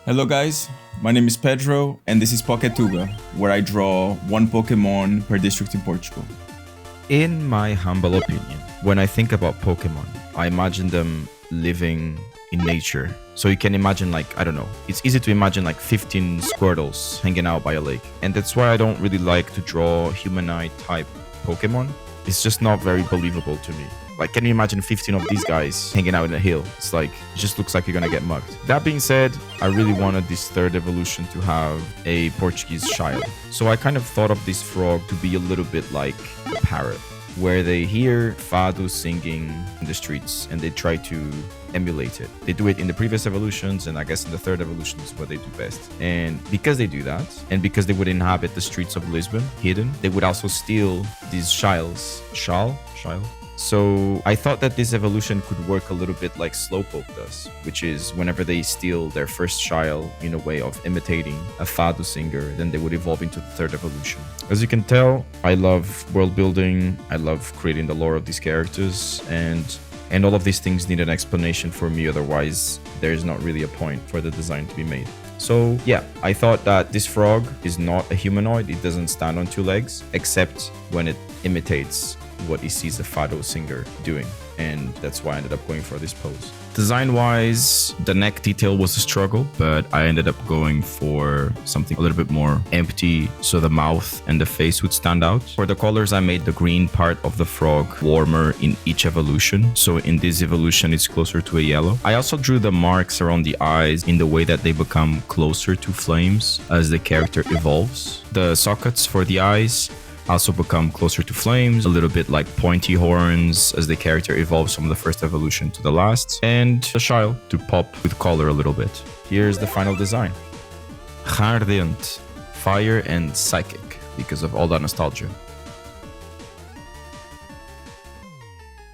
Hello guys, my name is Pedro and this is Poketuga, where I draw one Pokemon per district in Portugal. In my humble opinion, when I think about Pokemon, I imagine them living in nature. So you can imagine I don't know, it's easy to imagine 15 Squirtles hanging out by a lake. And that's why I don't really like to draw humanoid type Pokemon. It's just not very believable to me. Can you imagine 15 of these guys hanging out in a hill? It just looks like you're gonna get mugged. That being said, I really wanted this third evolution to have a Portuguese child. So I kind of thought of this frog to be a little bit like a parrot, where they hear Fado singing in the streets and they try to emulate it. They do it in the previous evolutions, and I guess in the third evolution is what they do best. And because they do that, and because they would inhabit the streets of Lisbon, hidden, they would also steal these shiles. Shile? So I thought that this evolution could work a little bit like Slowpoke does, which is whenever they steal their first child in a way of imitating a Fado singer, then they would evolve into the third evolution. As you can tell, I love world building, I love creating the lore of these characters, and all of these things need an explanation for me, otherwise there's not really a point for the design to be made. So yeah, I thought that this frog is not a humanoid, it doesn't stand on two legs, except when it imitates what he sees the Fado singer doing, and that's why I ended up going for this pose. Design wise, the neck detail was a struggle, but I ended up going for something a little bit more empty so the mouth and the face would stand out. For the colors, I made the green part of the frog warmer in each evolution, so in this evolution it's closer to a yellow. I also drew the marks around the eyes in the way that they become closer to flames as the character evolves. The sockets for the eyes also become closer to flames, a little bit like pointy horns as the character evolves from the first evolution to the last, and the shile to pop with color a little bit. Here's the final design. Ardent, fire and psychic, because of all that nostalgia.